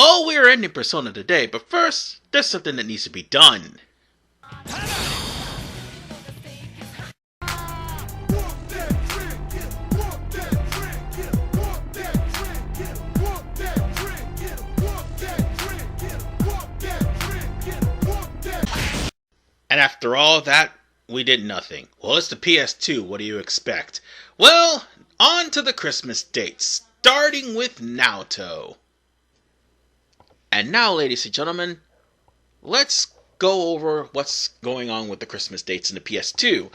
Oh, we are ending Persona today, but first, there's something that needs to be done. And after all that, we did nothing. Well, it's the PS2, what do you expect? Well, on to the Christmas dates, starting with Naoto. And now, ladies and gentlemen, let's go over what's going on with the Christmas dates in the PS2.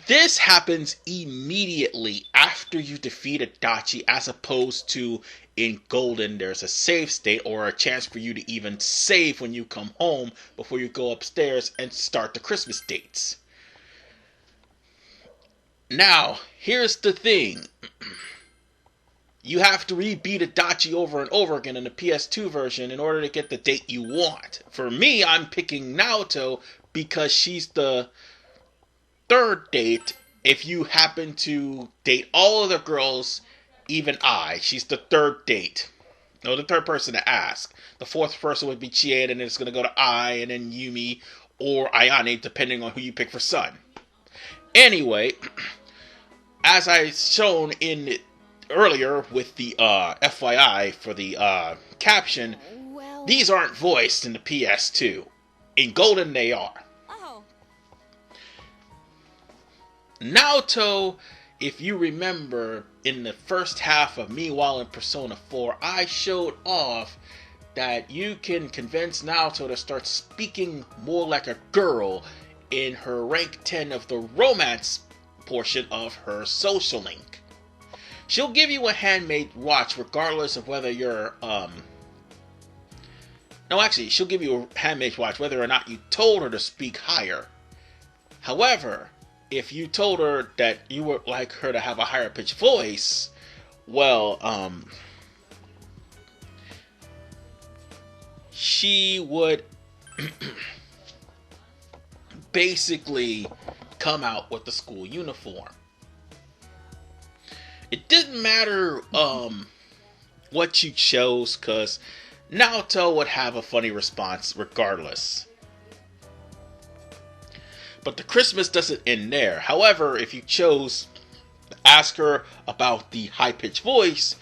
This happens immediately after you defeat Adachi, as opposed to in Golden, there's a save state or a chance for you to even save when you come home before you go upstairs and start the Christmas dates. Now, here's the thing. You have to rebeat Adachi over and over again in the PS2 version in order to get the date you want. For me, I'm picking Naoto because she's the third date. If you happen to date all of the girls, even she's the third date. No, the third person to ask. The fourth person would be Chie, and then it's going to go to and then Yumi, or Ayane, depending on who you pick for Sun. Anyway, as I shown in earlier with the FYI for the caption, these aren't voiced in the PS2. In Golden, they are. Naoto, if you remember, in the first half of Meanwhile in Persona 4, I showed off that you can convince Naoto to start speaking more like a girl in her rank 10 of the romance portion of her social link. She'll give you a handmade watch regardless of whether you're, No, actually, she'll give you a handmade watch whether or not you told her to speak higher. However, if you told her that you would like her to have a higher pitched voice, well, she would basically come out with the school uniform. It didn't matter what you chose, because Naoto would have a funny response regardless. But the Christmas doesn't end there. However, if you chose to ask her about the high-pitched voice,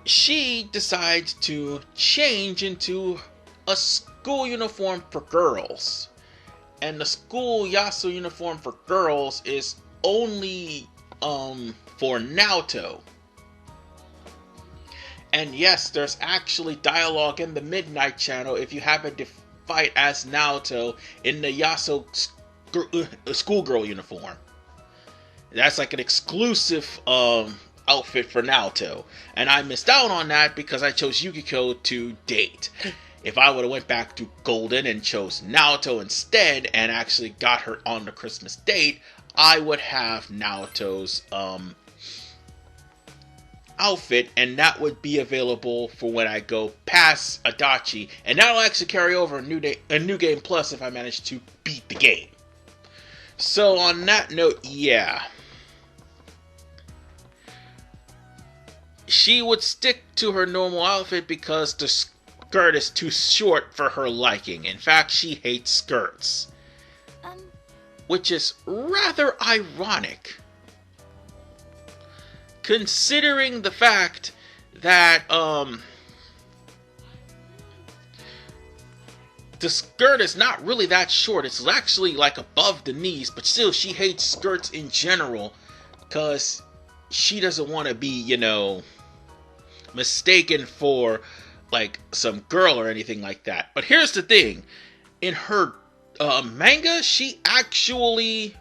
she decides to change into a school uniform for girls. And the school Yasuo uniform for girls is only for Naoto. And yes, there's actually dialogue in the Midnight Channel if you happen to fight as Naoto in the Yasuo schoolgirl uniform. That's like an exclusive outfit for Naoto. And I missed out on that because I chose Yukiko to date. If I would have went back to Golden and chose Naoto instead and actually got her on the Christmas date, I would have Naoto's outfit, and that would be available for when I go past Adachi, and that'll actually carry over a New Game Plus if I manage to beat the game. So on that note, yeah, she would stick to her normal outfit because the skirt is too short for her liking. In fact, she hates skirts. Which is rather ironic, considering the fact that the skirt is not really that short. It's actually like above the knees, but still she hates skirts in general because she doesn't want to be, you know, mistaken for like some girl or anything like that. But here's the thing, in her manga, she actually...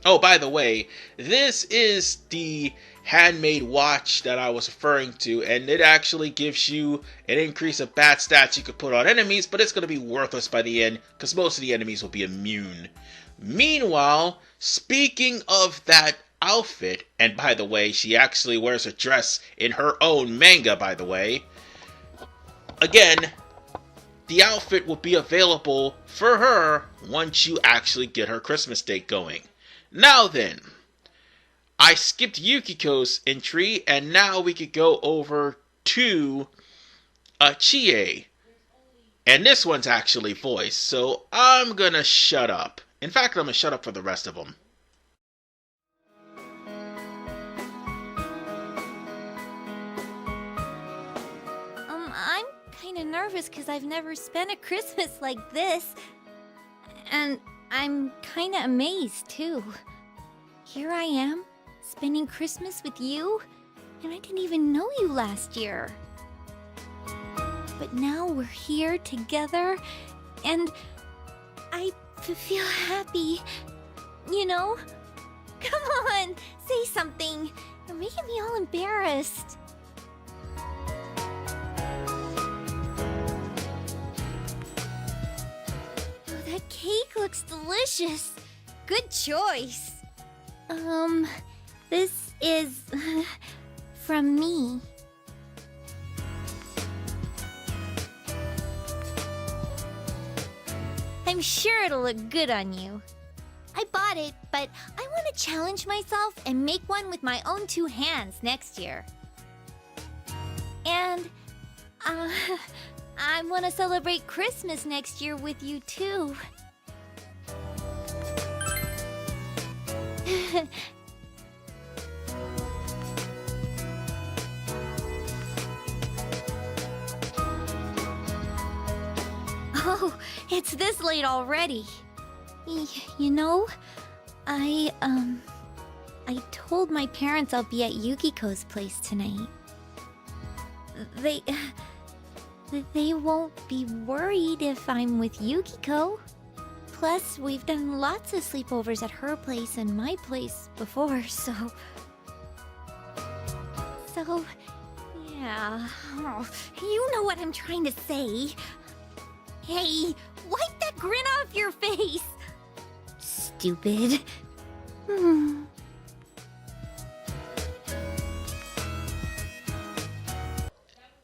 Oh, by the way, this is the handmade watch that I was referring to, and it actually gives you an increase of bad stats you could put on enemies, but it's going to be worthless by the end, because most of the enemies will be immune. Meanwhile, speaking of that outfit, and by the way, she actually wears a dress in her own manga, by the way, again, the outfit will be available for her once you actually get her Christmas date going. Now then, I skipped Yukiko's entry, and now we could go over to Chie. And this one's actually voiced, so I'm gonna shut up. In fact, I'm gonna shut up for the rest of them. I'm kinda nervous because I've never spent a Christmas like this. And I'm kinda amazed, too. Here I am, spending Christmas with you, and I didn't even know you last year. But now we're here together, and I feel happy. You know? Come on, say something. You're making me all embarrassed. Oh, that cake looks delicious. Good choice. This is from me. I'm sure it'll look good on you. I bought it, but I want to challenge myself and make one with my own 2 hands next year. And, I want to celebrate Christmas next year with you too. Oh, it's this late already. You know, I told my parents I'll be at Yukiko's place tonight. They won't be worried if I'm with Yukiko. Plus, we've done lots of sleepovers at her place and my place before, so... yeah... Oh, you know what I'm trying to say. Hey, wipe that grin off your face! Stupid.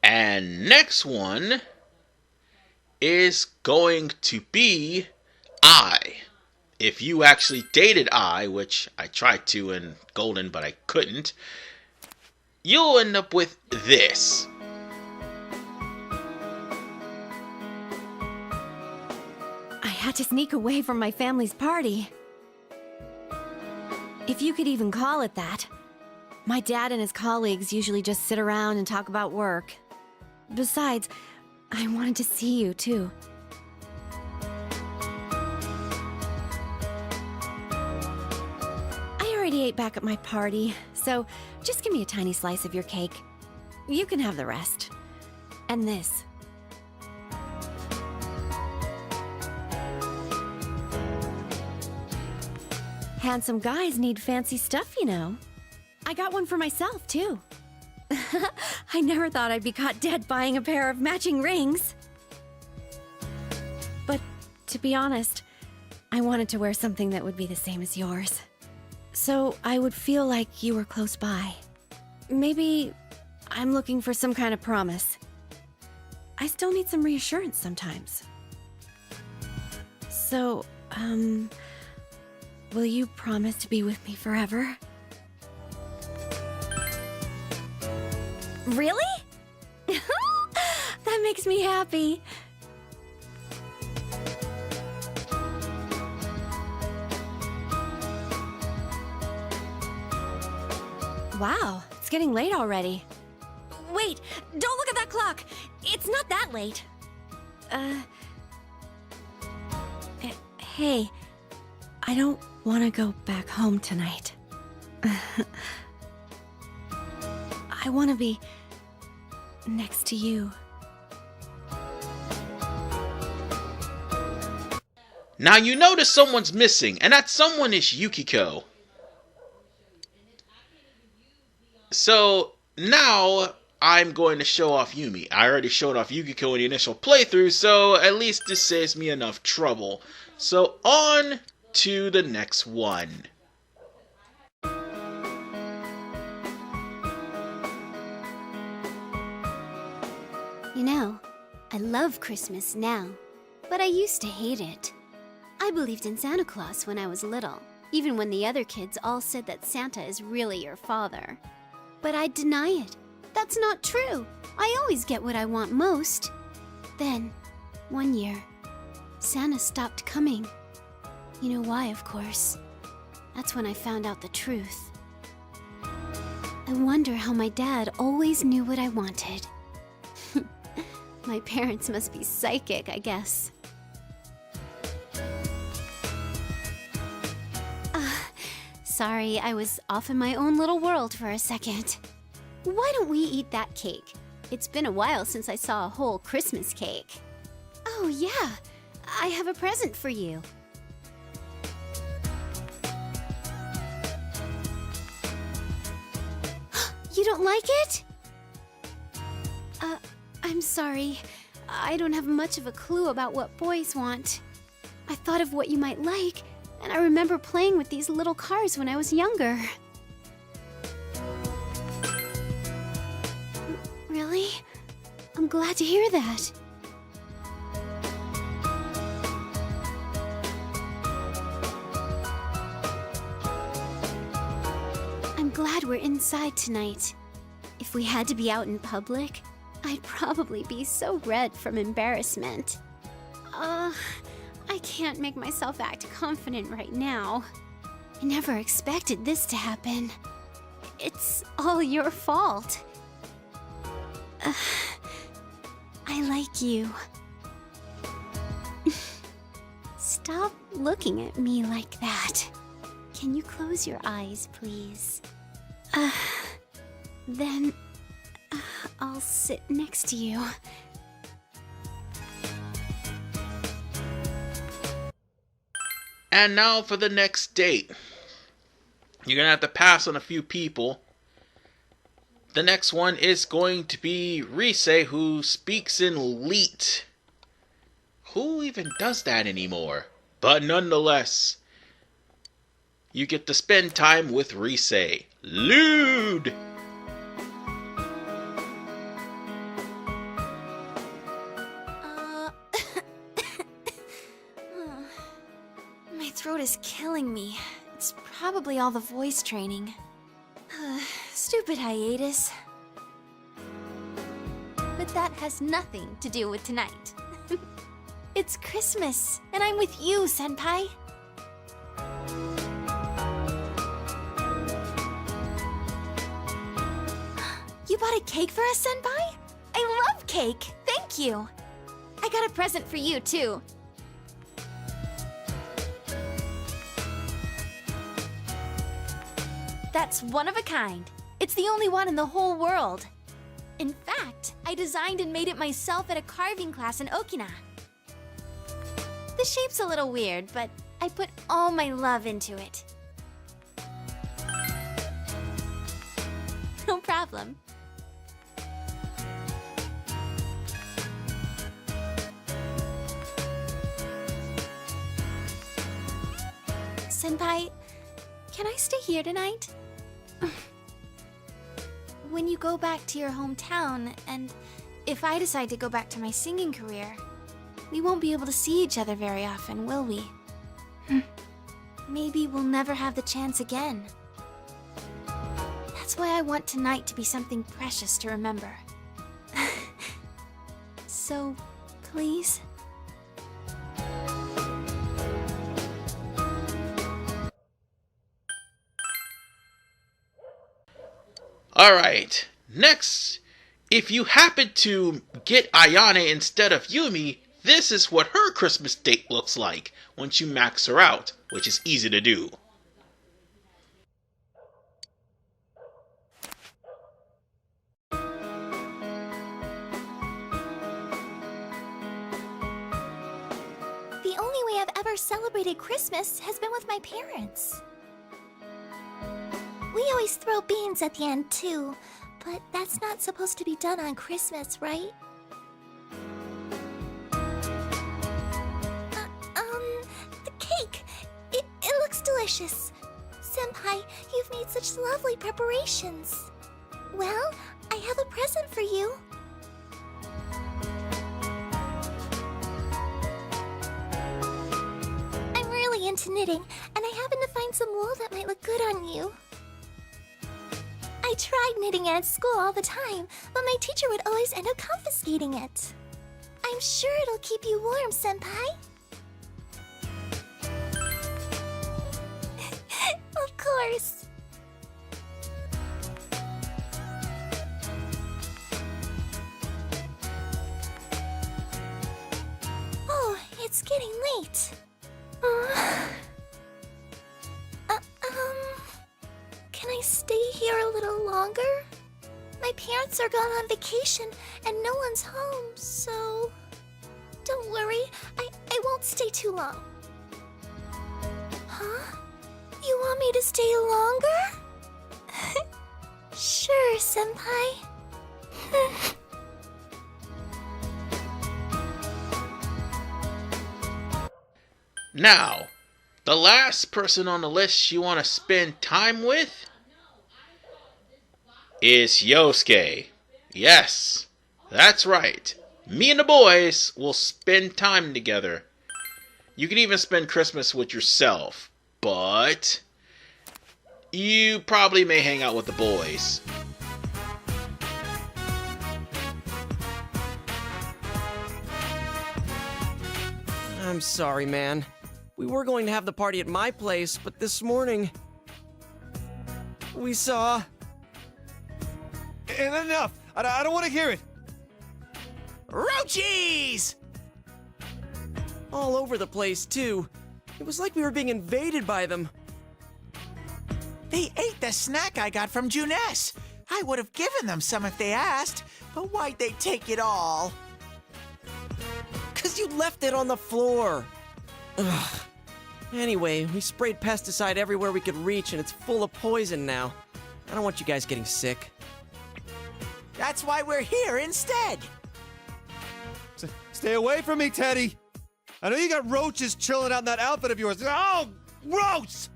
And next one is going to be I. If you actually dated I, which I tried to in Golden but I couldn't, you'll end up with this. I had to sneak away from my family's party. If you could even call it that. My dad and his colleagues usually just sit around and talk about work. Besides, I wanted to see you, too. I already ate back at my party, so just give me a tiny slice of your cake. You can have the rest. And this. Handsome guys need fancy stuff, you know. I got one for myself, too. I never thought I'd be caught dead buying a pair of matching rings. But to be honest, I wanted to wear something that would be the same as yours. So I would feel like you were close by. Maybe I'm looking for some kind of promise. I still need some reassurance sometimes. So, will you promise to be with me forever? Really? That makes me happy. Wow, it's getting late already. Wait, don't look at that clock. It's not that late. Hey, I don't want to go back home tonight. I want to be next to you. Now you notice someone's missing, and that someone is Yukiko. So now I'm going to show off Yumi. I already showed off Yukiko in the initial playthrough, so at least this saves me enough trouble. So on to the next one. You know, I love Christmas now, but I used to hate it. I believed in Santa Claus when I was little, even when the other kids all said that Santa is really your father. But I deny it. That's not true. I always get what I want most. Then, one year, Santa stopped coming. You know why, of course. That's when I found out the truth. I wonder how my dad always knew what I wanted. My parents must be psychic, I guess. Sorry, I was off in my own little world for a second. Why don't we eat that cake? It's been a while since I saw a whole Christmas cake. Oh yeah, I have a present for you. You don't like it? I'm sorry. I don't have much of a clue about what boys want. I thought of what you might like, and I remember playing with these little cars when I was younger. Really? I'm glad to hear that. I'm glad we're inside tonight. If we had to be out in public, I'd probably be so red from embarrassment. I can't make myself act confident right now. I never expected this to happen. It's all your fault. I like you. Stop looking at me like that. Can you close your eyes, please? Then I'll sit next to you. And now for the next date. You're gonna have to pass on a few people. The next one is going to be Rise, who speaks in Leet. Who even does that anymore? But nonetheless, you get to spend time with Rise. Lewd! My throat is killing me. It's probably all the voice training. Stupid hiatus. But that has nothing to do with tonight. It's Christmas, and I'm with you, Senpai. You bought a cake for us, Senpai? I love cake! Thank you! I got a present for you, too. That's one of a kind. It's the only one in the whole world. In fact, I designed and made it myself at a carving class in Okina. The shape's a little weird, but I put all my love into it. No problem. Senpai, can I stay here tonight? When you go back to your hometown, and if I decide to go back to my singing career, we won't be able to see each other very often, will we? Maybe we'll never have the chance again. That's why I want tonight to be something precious to remember. So, please? Alright, next, if you happen to get Ayane instead of Yumi, this is what her Christmas date looks like once you max her out, which is easy to do. The only way I've ever celebrated Christmas has been with my parents. We always throw beans at the end, too. But that's not supposed to be done on Christmas, right? The cake! It looks delicious. Senpai, you've made such lovely preparations. Well, I have a present for you. I'm really into knitting, and I happen to find some wool that might look good on you. I I tried knitting at school all the time, but my teacher would always end up confiscating it. I'm sure it'll keep you warm, Senpai. Of course. Oh, it's getting late. Can I stay here a little longer? My parents are gone on vacation and no one's home, so... Don't worry, I won't stay too long. Huh? You want me to stay longer? Sure, Senpai. Now, the last person on the list you want to spend time with is Yosuke. Yes, that's right. Me and the boys will spend time together. You can even spend Christmas with yourself, but you probably may hang out with the boys. I'm sorry, man. We were going to have the party at my place, but this morning... we saw... And enough! I don't want to hear it! roaches! All over the place, too. It was like we were being invaded by them. They ate the snack I got from Juness. I would have given them some if they asked, but why'd they take it all? 'Cause you left it on the floor. Ugh. Anyway, we sprayed pesticide everywhere we could reach, and it's full of poison now. I don't want you guys getting sick. That's why we're here instead. Stay away from me, Teddy! I know you got roaches chilling out in that outfit of yours. Oh, gross!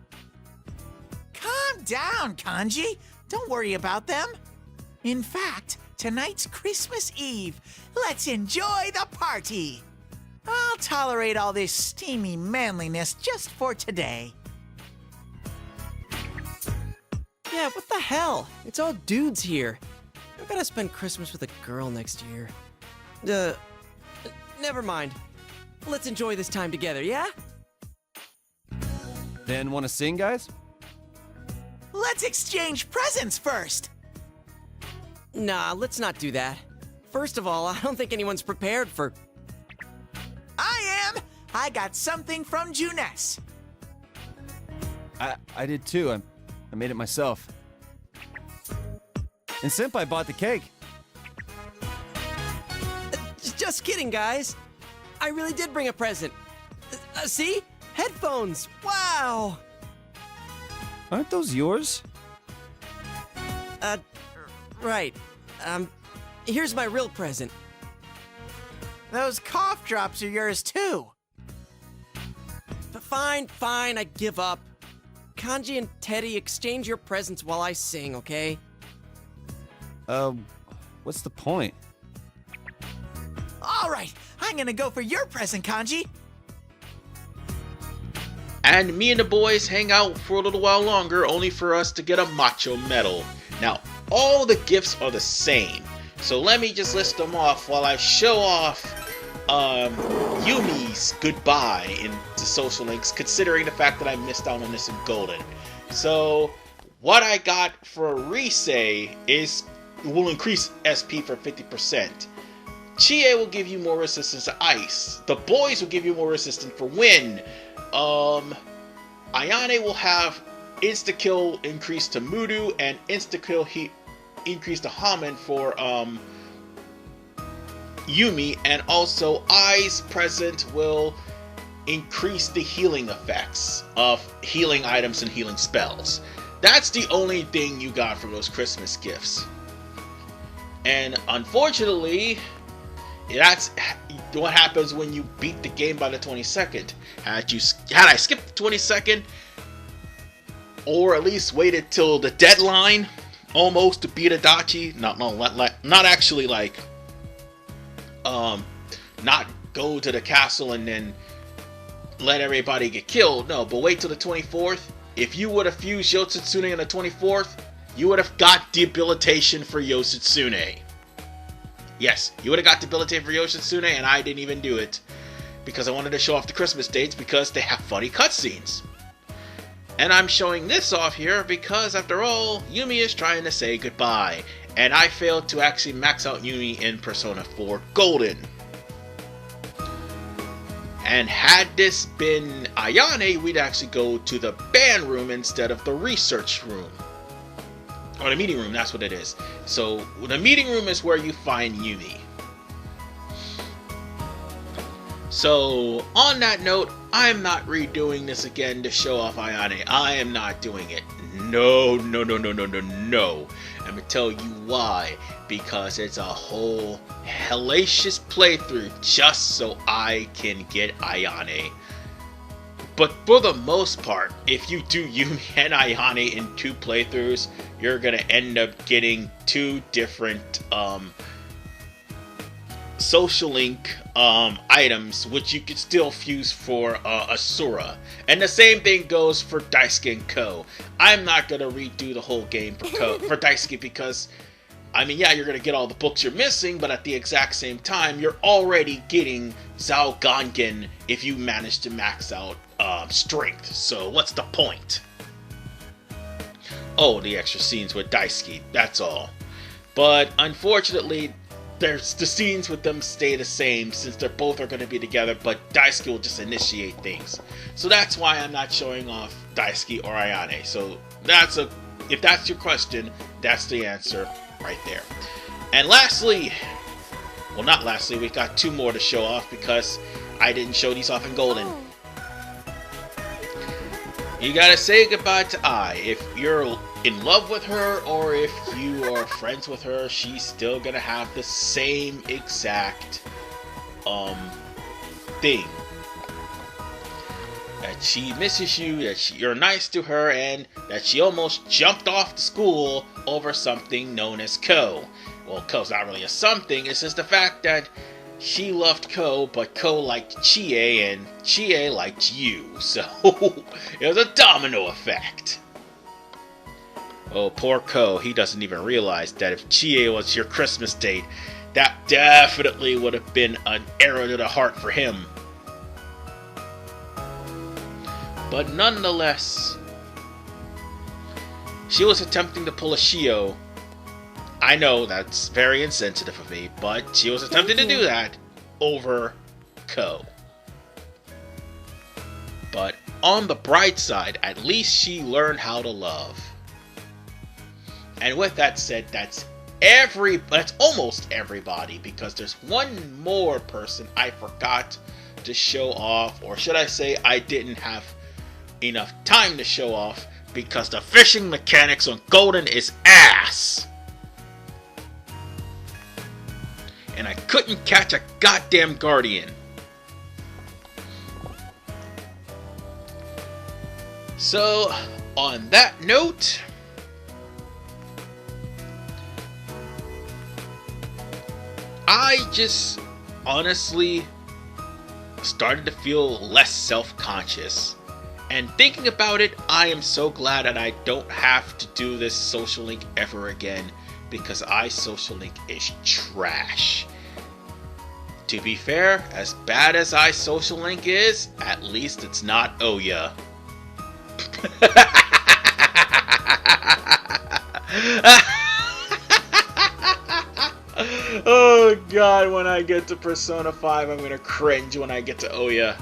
Calm down, Kanji. Don't worry about them. In fact, tonight's Christmas Eve. Let's enjoy the party. I'll tolerate all this steamy manliness just for today. Yeah, what the hell? It's all dudes here. I'm gonna spend Christmas with a girl next year. Never mind. Let's enjoy this time together, yeah? Then want to sing, guys? Let's exchange presents first. Nah, let's not do that. First of all, I don't think anyone's prepared for... I am. I got something from Juness. I did too. I made it myself. And Senpai bought the cake. Just kidding, guys. I really did bring a present. See? Headphones. Wow. Aren't those yours? Right. Here's my real present. Those cough drops are yours too. Fine, I give up. Kanji and Teddy, exchange your presents while I sing, okay? What's the point? All right, I'm gonna go for your present, Kanji. And me and the boys hang out for a little while longer, only for us to get a macho medal. Now, all the gifts are the same, so let me just list them off while I show off Yumi's goodbye in the social links, considering the fact that I missed out on this in Golden. So, what I got for Rise is will increase SP for 50%. Chie will give you more resistance to ice. The boys will give you more resistance for wind. Ayane will have insta-kill increase to Mudu and insta-kill increase to Hamen for Yumi, and also Ai's present will increase the healing effects of healing items and healing spells. That's the only thing you got from those Christmas gifts. And unfortunately, that's what happens when you beat the game by the 22nd. Had I skipped the 22nd, or at least waited till the deadline, almost to beat Adachi, not actually like, not go to the castle and then let everybody get killed. No, but wait till the 24th. If you would have fused Yotsune on the 24th, you would have got debilitation for Yoshitsune. Yes, you would have got debilitation for Yoshitsune, and I didn't even do it. Because I wanted to show off the Christmas dates because they have funny cutscenes. And I'm showing this off here because, after all, Yumi is trying to say goodbye. And I failed to actually max out Yumi in Persona 4 Golden. And had this been Ayane, we'd actually go to the band room instead of the research room. Or the meeting room, that's what it is. So, the meeting room is where you find Yumi. So, on that note, I'm not redoing this again to show off Ayane. I am not doing it. No. I'm gonna tell you why. Because it's a whole hellacious playthrough just so I can get Ayane. But for the most part, if you do Yumi and Ayane in 2 playthroughs, you're gonna end up getting 2 different social link items, which you can still fuse for Asura. And the same thing goes for Daisuke and Ko. I'm not gonna redo the whole game for for Daisuke because, I mean, yeah, you're gonna get all the books you're missing, but at the exact same time, you're already getting Zao Gangen if you manage to max out strength. So what's the point? Oh, the extra scenes with Daisuke, that's all. But unfortunately, the scenes with them stay the same since they're both are going to be together, but Daisuke will just initiate things. So that's why I'm not showing off Daisuke or Ayane. So if that's your question, that's the answer right there. And lastly, well, not lastly, we got 2 more to show off because I didn't show these off in Golden. You gotta say goodbye to Ai. If you're in love with her or if you are friends with her, she's still gonna have the same exact thing. That she misses you, that you're nice to her, and that she almost jumped off the school over something known as Ko. Well, Ko's not really a something, it's just the fact that she loved Ko, but Ko liked Chie, and Chie liked you. So, it was a domino effect. Oh, poor Ko, he doesn't even realize that if Chie was your Christmas date, that definitely would have been an arrow to the heart for him. But nonetheless, she was attempting to pull a Shio. I know that's very insensitive of me, but she was attempting to do that over Ko. But on the bright side, at least she learned how to love. And with that said, that's almost everybody, because there's one more person I forgot to show off, or should I say I didn't have enough time to show off, because the fishing mechanics on Golden is ass. And I couldn't catch a goddamn guardian. So, on that note, I just honestly started to feel less self-conscious. And thinking about it, I am so glad that I don't have to do this social link ever again, because social link is trash. To be fair, as bad as social link is, at least it's not Oya. Oh god, when I get to Persona 5, I'm gonna cringe when I get to Oya.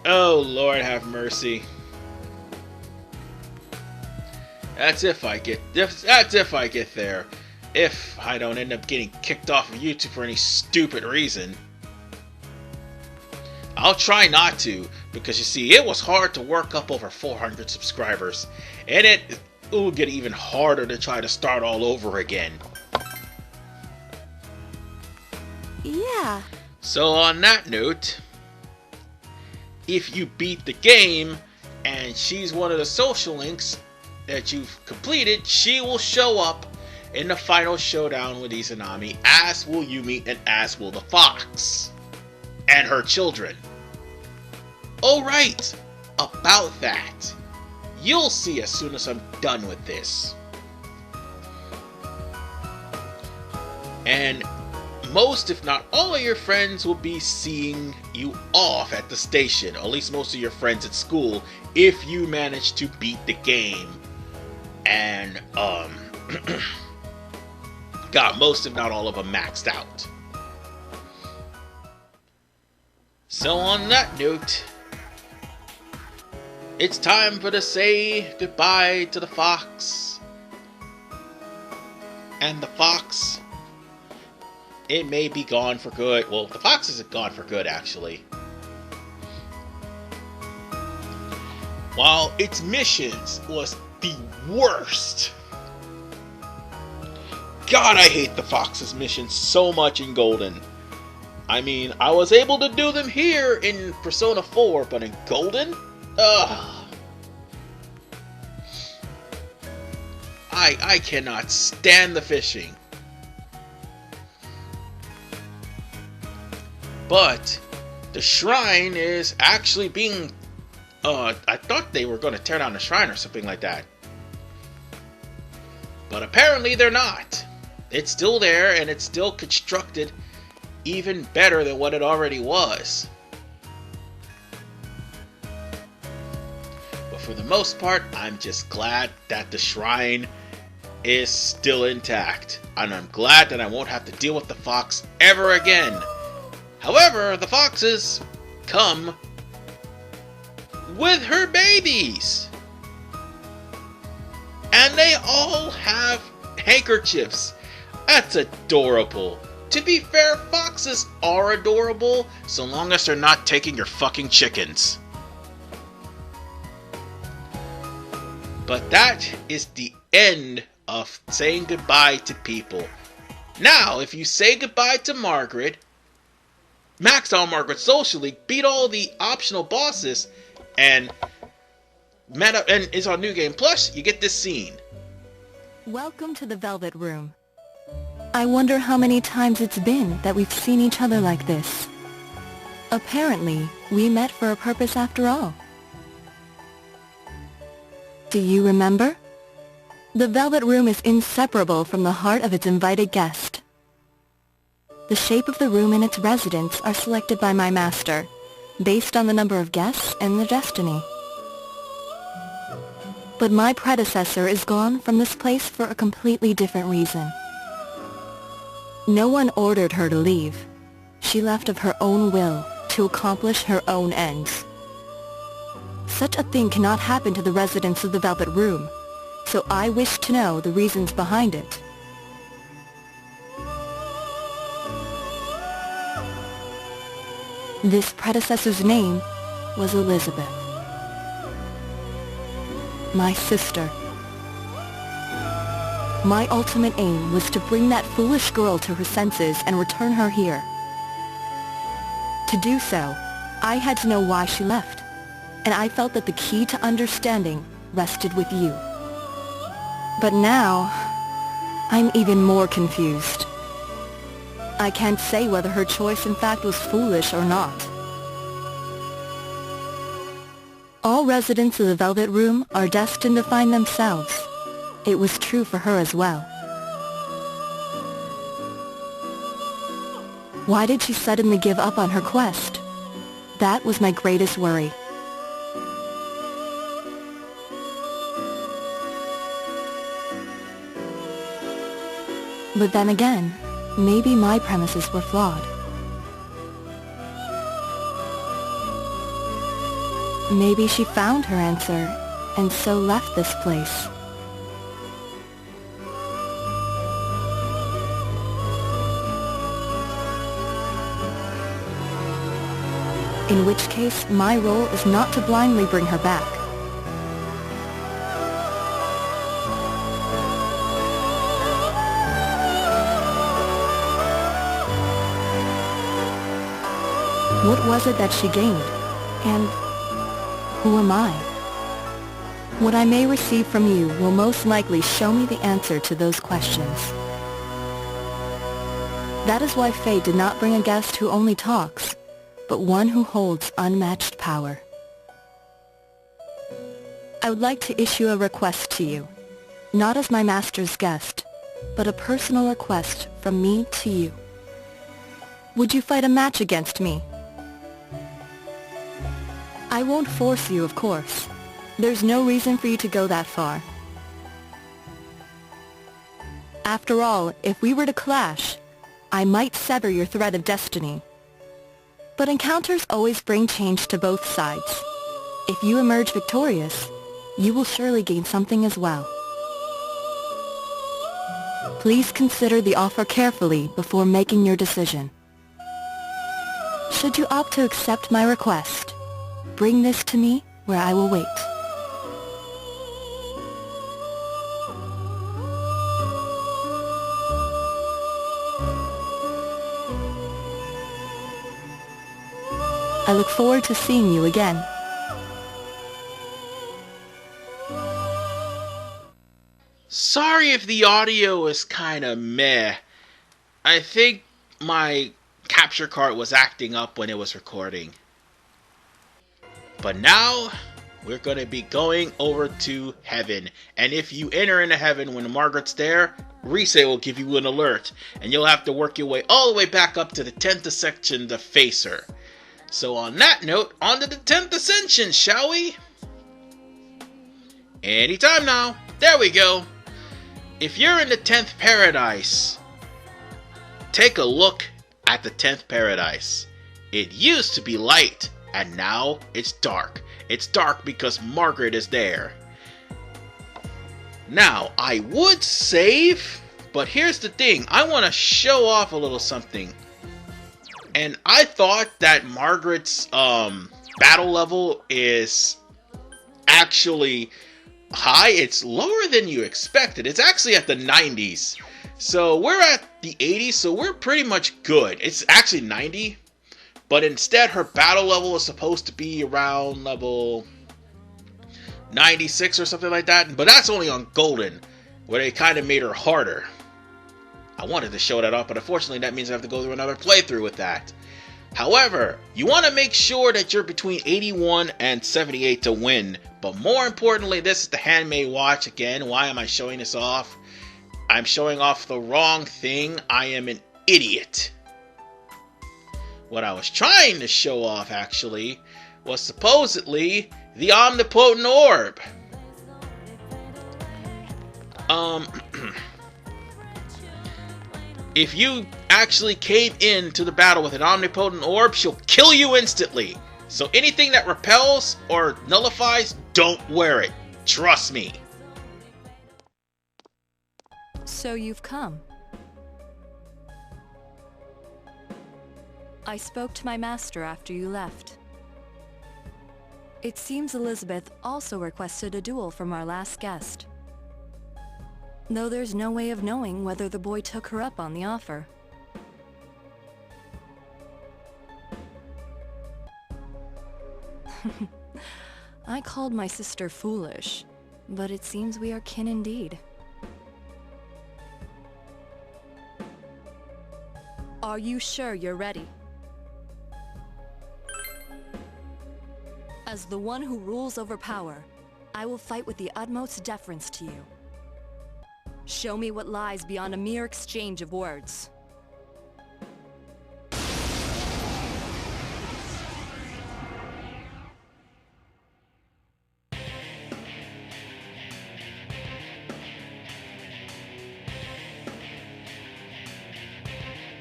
Oh Lord have mercy. That's if I get there. If I don't end up getting kicked off of YouTube for any stupid reason. I'll try not to, because you see, it was hard to work up over 400 subscribers, and it will get even harder to try to start all over again. Yeah. So on that note, if you beat the game and she's one of the social links that you've completed, she will show up in the final showdown with Izanami, as will Yumi and as will the fox and her children. Oh right, about that, You'll see as soon as I'm done with this. And most, if not all of your friends will be seeing you off at the station, or at least most of your friends at school, if you manage to beat the game. And, got most, if not all of them maxed out. So on that note, it's time for to say goodbye to the fox. And the fox, it may be gone for good. Well, the fox isn't gone for good, actually. While its missions was the worst. God, I hate the fox's missions so much in Golden. I mean, I was able to do them here in Persona 4, but in Golden? Ugh. I cannot stand the fishing. But the shrine is actually being... I thought they were going to tear down the shrine or something like that. But apparently they're not. It's still there, and it's still constructed even better than what it already was. But for the most part, I'm just glad that the shrine is still intact. And I'm glad that I won't have to deal with the fox ever again. However, the foxes come with her babies. And they all have handkerchiefs. That's adorable. To be fair, foxes are adorable, so long as they're not taking your fucking chickens. But that is the end of saying goodbye to people. Now, if you say goodbye to Margaret, max out Margaret socially, beat all the optional bosses, and is on New Game Plus, you get this scene. Welcome to the Velvet Room. I wonder how many times it's been that we've seen each other like this. Apparently, we met for a purpose after all. Do you remember? The Velvet Room is inseparable from the heart of its invited guest. The shape of the room and its residents are selected by my master, based on the number of guests and their destiny. But my predecessor is gone from this place for a completely different reason. No one ordered her to leave. She left of her own will to accomplish her own ends. Such a thing cannot happen to the residents of the Velvet Room, so I wish to know the reasons behind it. This predecessor's name was Elizabeth. My sister. My ultimate aim was to bring that foolish girl to her senses and return her here. To do so, I had to know why she left, and I felt that the key to understanding rested with you. But now, I'm even more confused. I can't say whether her choice in fact was foolish or not. All residents of the Velvet Room are destined to find themselves. It was true for her as well. Why did she suddenly give up on her quest? That was my greatest worry. But then again, maybe my premises were flawed. Maybe she found her answer, and so left this place. In which case, my role is not to blindly bring her back. What was it that she gained? And who am I? What I may receive from you will most likely show me the answer to those questions. That is why fate did not bring a guest who only talks, but one who holds unmatched power. I would like to issue a request to you. Not as my master's guest, but a personal request from me to you. Would you fight a match against me? I won't force you, of course. There's no reason for you to go that far. After all, if we were to clash, I might sever your thread of destiny. But encounters always bring change to both sides. If you emerge victorious, you will surely gain something as well. Please consider the offer carefully before making your decision. Should you opt to accept my request, bring this to me where I will wait. I look forward to seeing you again. Sorry if the audio is kinda meh. I think my capture card was acting up when it was recording. But now, we're gonna be going over to heaven. And if you enter into heaven when Margaret's there, Rise will give you an alert. And you'll have to work your way all the way back up to the 10th Ascension to face her. So on that note, on to the 10th Ascension, shall we? Anytime now. There we go. If you're in the 10th Paradise, take a look at the 10th Paradise. It used to be light, and now it's dark. It's dark because Margaret is there. Now, I would save, but here's the thing. I want to show off a little something. And I thought that Margaret's battle level is actually high. It's lower than you expected. It's actually at the 90s. So we're at the 80s, so we're pretty much good. It's actually 90, but instead her battle level is supposed to be around level 96 or something like that. But that's only on Golden, where they kind of made her harder. I wanted to show that off, but unfortunately that means I have to go through another playthrough with that. However, you want to make sure that you're between 81 and 78 to win. But more importantly, this is the handmade watch again. Why am I showing this off? I'm showing off the wrong thing. I am an idiot. What I was trying to show off, actually, was supposedly the omnipotent orb. If you actually came into the battle with an omnipotent orb, she'll kill you instantly. So anything that repels or nullifies, don't wear it. Trust me. So you've come. I spoke to my master after you left. It seems Elizabeth also requested a duel from our last guest. Though there's no way of knowing whether the boy took her up on the offer. I called my sister foolish, but it seems we are kin indeed. Are you sure you're ready? As the one who rules over power, I will fight with the utmost deference to you. Show me what lies beyond a mere exchange of words.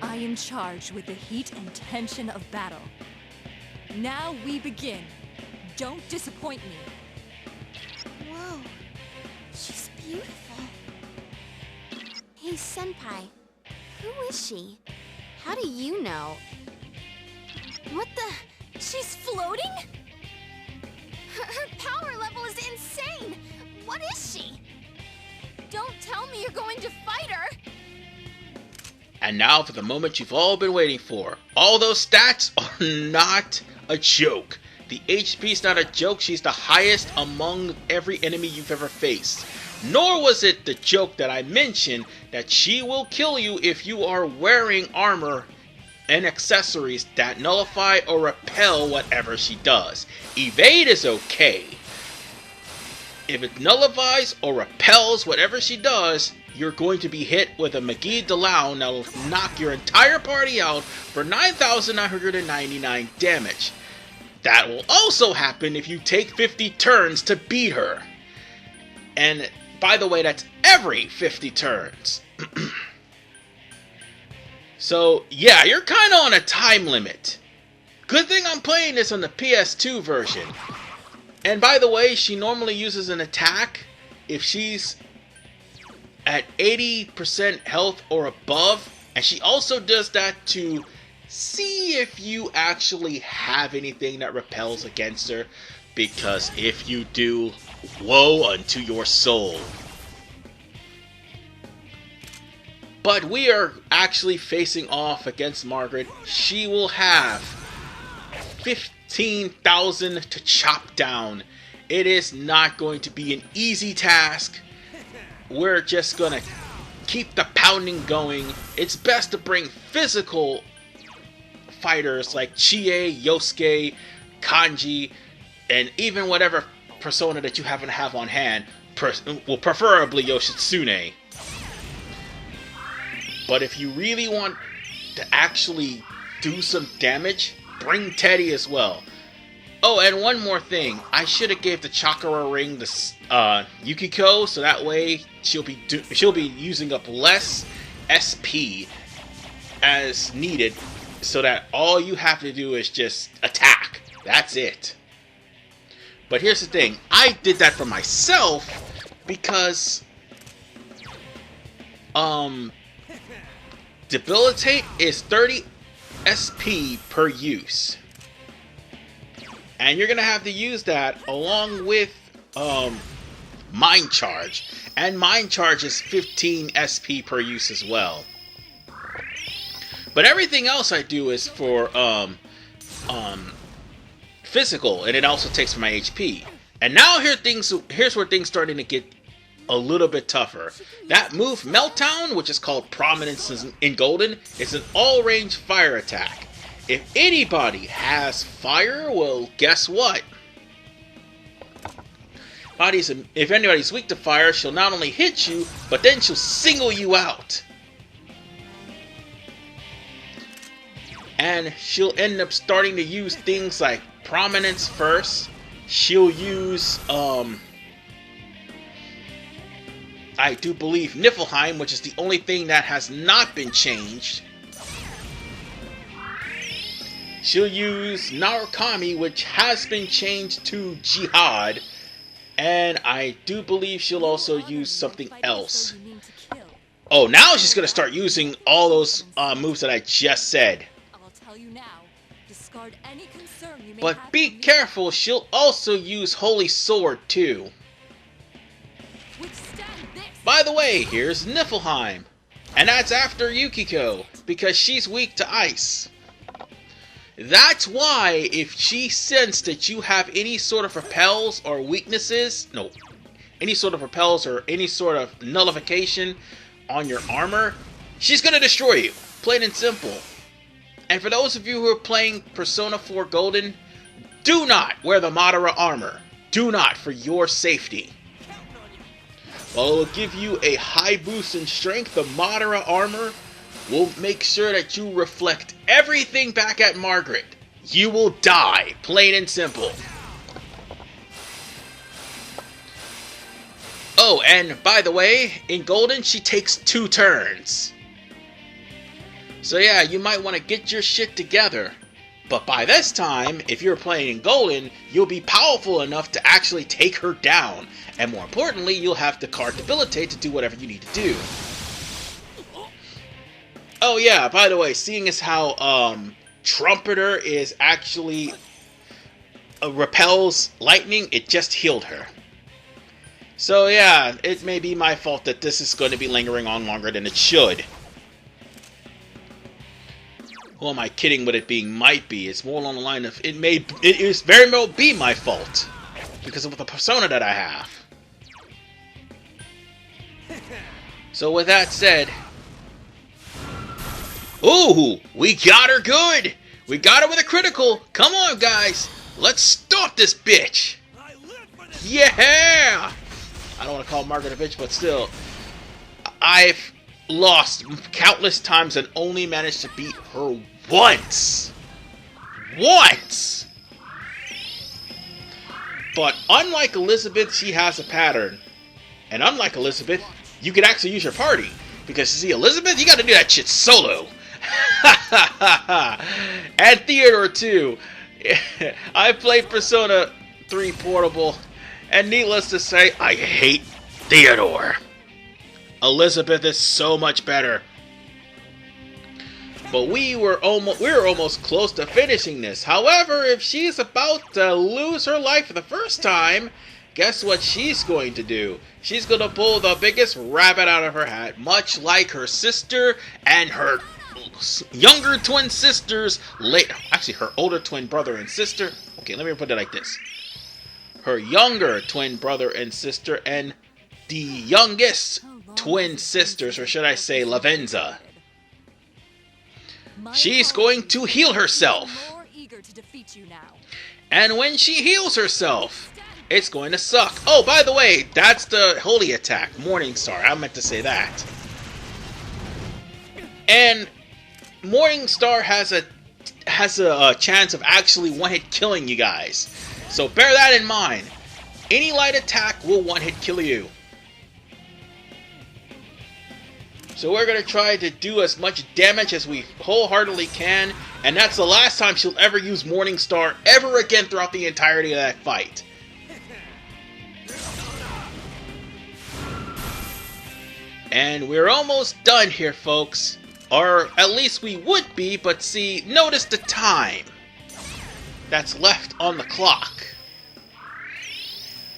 I am charged with the heat and tension of battle. Now we begin. Don't disappoint me. Whoa, she's beautiful. Hey, Senpai, who is she? How do you know? What the? She's floating? Her power level is insane! What is she? Don't tell me you're going to fight her! And now for the moment you've all been waiting for. All those stats are not a joke. The HP's not a joke. She's the highest among every enemy you've ever faced. Nor was it the joke that I mentioned that she will kill you if you are wearing armor and accessories that nullify or repel whatever she does. Evade is okay. If it nullifies or repels whatever she does, you're going to be hit with a McGee DeLau that'll knock your entire party out for 9,999 damage. That will also happen if you take 50 turns to beat her. And by the way, that's every 50 turns. So yeah, you're kind of on a time limit. Good thing I'm playing this on the PS2 version. And by the way, she normally uses an attack if she's at 80% health or above. And she also does that to see if you actually have anything that repels against her. Because if you do, woe unto your soul. But we are actually facing off against Margaret. She will have 15,000 to chop down. It is not going to be an easy task. We're just gonna keep the pounding going. It's best to bring physical fighters like Chie, Yosuke, Kanji, and even whatever persona that you happen to have on hand. Preferably Yoshitsune. But if you really want to actually do some damage, bring Teddy as well. Oh, and one more thing. I should have gave the Chakra ring to Yukiko, so that way she'll be using up less SP as needed, so that all you have to do is just attack. That's it. But here's the thing. I did that for myself because Debilitate is 30 SP per use. And you're going to have to use that along with Mind Charge. And Mind Charge is 15 SP per use as well. But everything else I do is for physical, and it also takes from my HP. And now here's where things starting to get a little bit tougher. That move, Meltdown, which is called Prominence in Golden, is an all-range fire attack. If anybody has fire, well, guess what? If anybody's weak to fire, she'll not only hit you, but then she'll single you out. And she'll end up starting to use things like Prominence first. She'll use, I do believe Niflheim, which is the only thing that has not been changed. She'll use Narukami, which has been changed to Jihad. And I do believe she'll also use something else. Oh, now she's going to start using all those moves that I just said. But be careful, she'll also use Holy Sword too. By the way, here's Niflheim. And that's after Yukiko, because she's weak to ice. That's why if she sensed that you have any sort of repels or weaknesses, any sort of repels or any sort of nullification on your armor, she's going to destroy you. Plain and simple. And for those of you who are playing Persona 4 Golden, do not wear the Madara armor. Do not, for your safety. While it will give you a high boost in strength, the Madara armor will make sure that you reflect everything back at Margaret. You will die, plain and simple. Oh, and by the way, in Golden, she takes 2 turns. So yeah, you might want to get your shit together. But by this time, if you're playing in Golden, you'll be powerful enough to actually take her down. And more importantly, you'll have the card Debilitate to do whatever you need to do. Oh yeah, by the way, seeing as how Trumpeter is actually repels lightning, it just healed her. So yeah, it may be my fault that this is going to be lingering on longer than it should. Who am I kidding with it being might be? It's more along the line of it is very well be my fault because of the persona that I have. So with that said, ooh, we got her good. We got her with a critical. Come on, guys, let's stop this bitch. Yeah. I don't want to call Margaret a bitch, but still, I've lost countless times and only managed to beat her once. Once! But unlike Elizabeth, she has a pattern. And unlike Elizabeth, you can actually use your party. Because, you see, Elizabeth, you gotta do that shit solo. And Theodore, too. I played Persona 3 Portable, and needless to say, I hate Theodore. Elizabeth is so much better. But we were almost close to finishing this. However, if she's about to lose her life for the first time, guess what she's going to do? She's going to pull the biggest rabbit out of her hat, much like her sister and her younger twin sisters. Actually, her older twin brother and sister. Okay, let me put it like this. Her younger twin brother and sister and the youngest twin sisters, or should I say Lavenza. She's going to heal herself. And when she heals herself, it's going to suck. Oh, by the way, that's the holy attack, Morningstar. I meant to say that. And Morningstar has a chance of actually one-hit killing you guys. So bear that in mind. Any light attack will one-hit kill you. So we're going to try to do as much damage as we wholeheartedly can. And that's the last time she'll ever use Morningstar ever again throughout the entirety of that fight. And we're almost done here, folks. Or at least we would be, but see, notice the time that's left on the clock.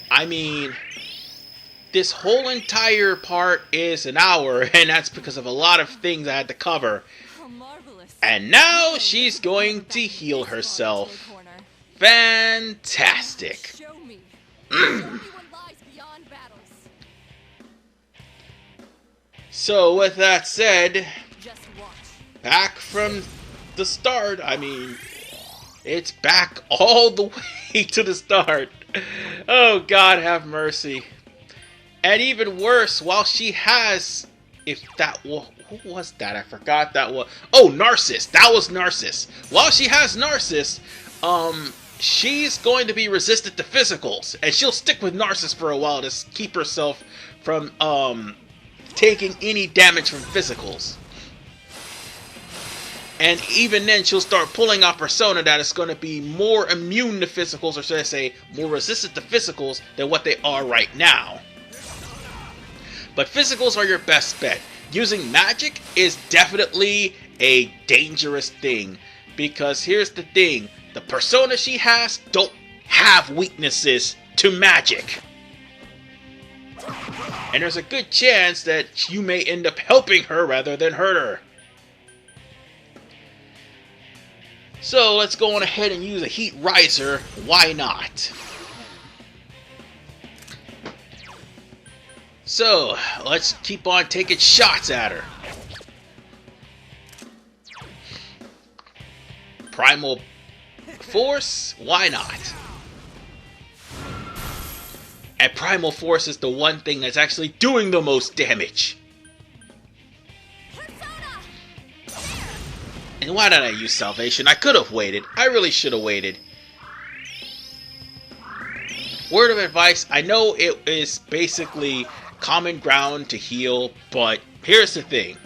I mean, this whole entire part is an hour, and that's because of a lot of things I had to cover. And now she's going to heal herself. Fantastic. So, with that said, back from the start, I mean, it's back all the way to the start. Oh, God have mercy. And even worse, while she has, if that was, who was that? I forgot that was, oh, Narcissus. That was Narcissus. While she has Narcissus, she's going to be resistant to physicals. And she'll stick with Narcissus for a while to keep herself from, taking any damage from physicals. And even then, she'll start pulling out Persona that is going to be more immune to physicals, or should I say, more resistant to physicals than what they are right now. But physicals are your best bet. Using magic is definitely a dangerous thing. Because here's the thing. The Persona she has don't have weaknesses to magic. And there's a good chance that you may end up helping her rather than hurt her. So let's go on ahead and use a Heat Riser. Why not? So, let's keep on taking shots at her. Primal Force? Why not? And Primal Force is the one thing that's actually doing the most damage. And why did I use Salvation? I could have waited. I really should have waited. Word of advice, I know it is basically common ground to heal, but here's the thing.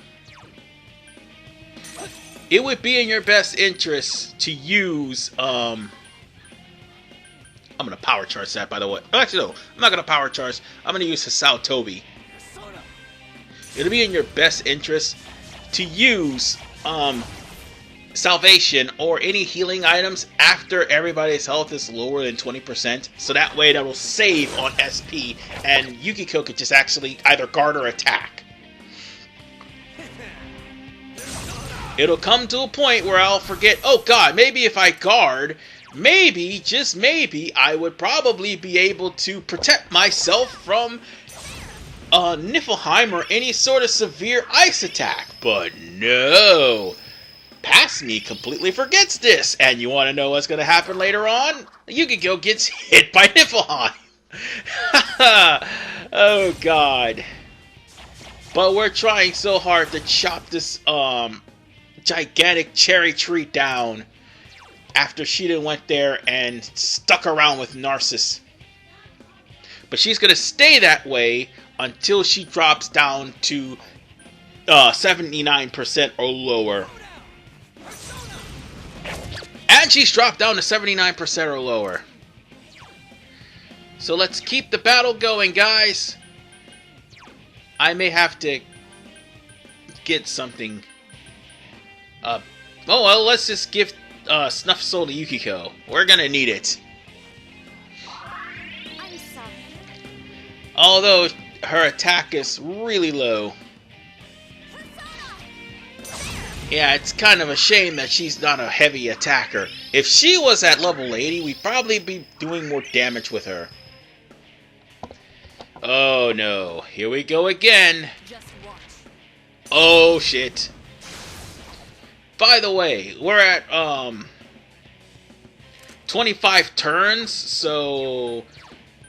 It would be in your best interest to use, I'm gonna power charge that, by the way. Actually, no, I'm not gonna power charge. I'm gonna use Hisao Tobi. It'll be in your best interest to use, Salvation or any healing items after everybody's health is lower than 20%, so that way that will save on SP, and Yukiko could just actually either guard or attack. It'll come to a point where I'll forget, oh god, maybe if I guard, maybe, just maybe, I would probably be able to protect myself from Niflheim or any sort of severe ice attack, but no! Past me completely forgets this, and you want to know what's going to happen later on? Yukiko gets hit by Niflheim. Oh god. But we're trying so hard to chop this gigantic cherry tree down after she done went there and stuck around with Narcissus. But she's gonna stay that way until she drops down to 79% or lower. And she's dropped down to 79% or lower. So let's keep the battle going, guys. I may have to get something. Oh well, let's just give Snuff Soul to Yukiko. We're gonna need it. I'm sorry. Although her attack is really low. Yeah, it's kind of a shame that she's not a heavy attacker. If she was at level 80, we'd probably be doing more damage with her. Oh no, here we go again. Oh shit. By the way, we're at 25 turns, so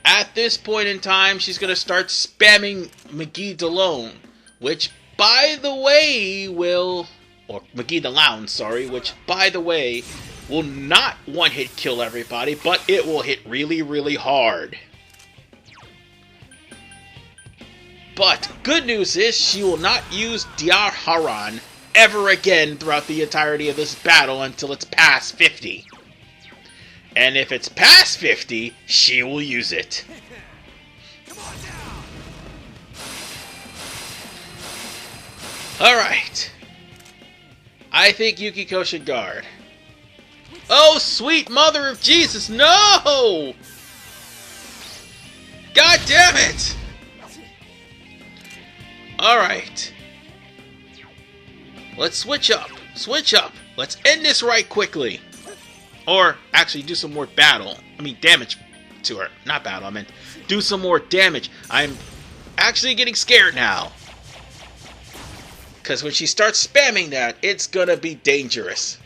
at this point in time, she's gonna start spamming McGee DeLone, which by the way will, or McGee DeLown, sorry, which by the way will not one-hit kill everybody, but it will hit really, really hard. But good news is she will not use Dr. Haran ever again throughout the entirety of this battle until it's past 50. And if it's past 50, she will use it. Alright. I think Yukiko should guard. Oh, sweet mother of Jesus, no! God damn it! Alright. Let's switch up. Switch up. Let's end this right quickly. Or, actually, do some more damage to her. Not battle, I meant do some more damage. I'm actually getting scared now. Because when she starts spamming that, it's gonna be dangerous.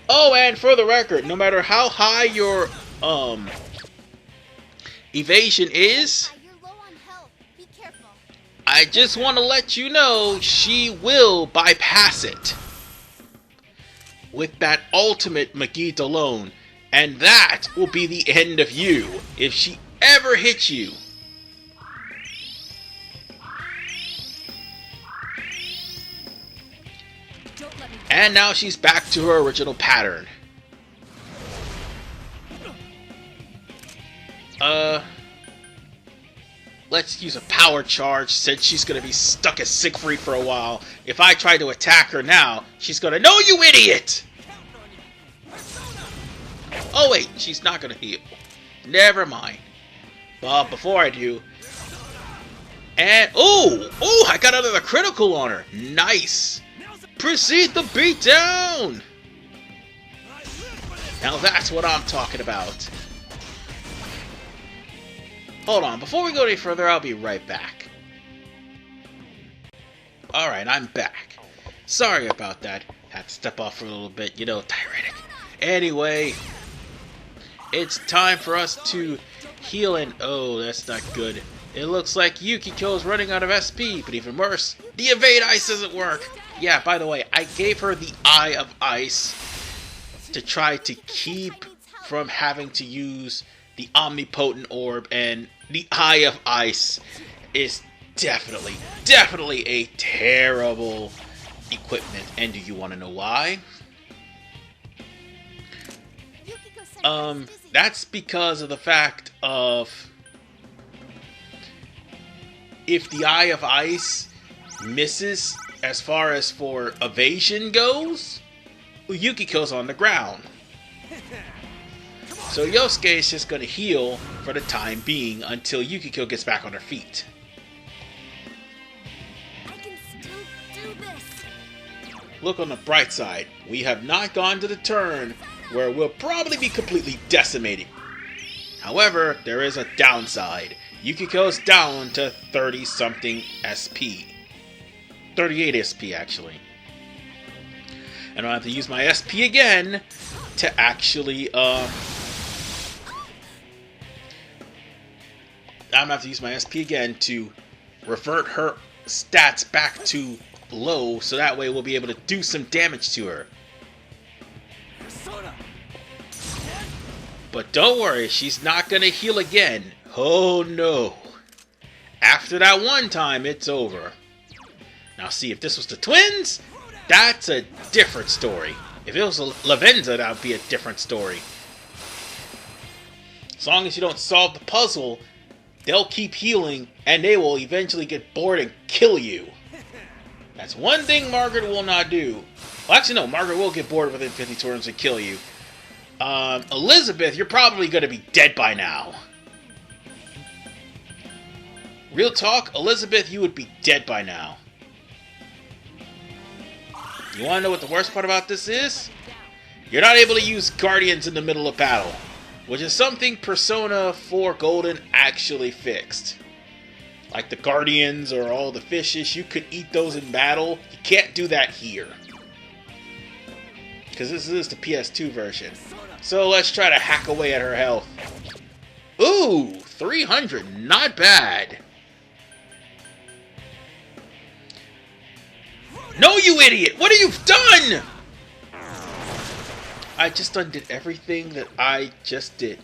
Oh, and for the record, no matter how high your, evasion is, I just want to let you know she will bypass it with that ultimate McGee DeLone, and that will be the end of you if she ever hits you. And now she's back to her original pattern. Let's use a power charge since she's gonna be stuck as Siegfried for a while. If I try to attack her now, she's gonna, no, you idiot! Oh wait, she's not gonna heal. Never mind. But before I do, and oh, I got another critical on her. Nice. Proceed the beatdown. Now that's what I'm talking about. Hold on, before we go any further, I'll be right back. Alright, I'm back. Sorry about that. Had to step off for a little bit, you know, diuretic. Anyway, it's time for us to heal and... oh, that's not good. It looks like Yukiko's running out of SP, but even worse, the Evade Ice doesn't work. Yeah, by the way, I gave her the Eye of Ice to try to keep from having to use the Omnipotent Orb, and the Eye of Ice is definitely a terrible equipment. And do you want to know why? That's because of the fact of if the Eye of Ice misses as far as for evasion goes, Yukiko's on the ground. So Yosuke is just going to heal for the time being until Yukiko gets back on her feet. I can still do this. Look on the bright side. We have not gone to the turn where we'll probably be completely decimated. However, there is a downside. Yukiko's down to 30-something SP. 38 SP, actually. And I'll have to use my SP again to actually, I'm gonna have to use my SP again to revert her stats back to low, so that way we'll be able to do some damage to her. But don't worry, she's not gonna heal again. Oh no. After that one time, it's over. Now see, if this was the twins, that's a different story. If it was a Lavenza, that would be a different story. As long as you don't solve the puzzle, they'll keep healing, and they will eventually get bored and kill you. That's one thing Margaret will not do. Well, actually, no, Margaret will get bored within 50 turns and kill you. Elizabeth, you're probably going to be dead by now. Real talk, Elizabeth, you would be dead by now. You want to know what the worst part about this is? You're not able to use Guardians in the middle of battle, which is something Persona 4 Golden actually fixed. Like the Guardians or all the fishes, you could eat those in battle. You can't do that here. Because this is the PS2 version. So let's try to hack away at her health. Ooh, 300, not bad. No, you idiot! What have you done? I just undid everything that I just did.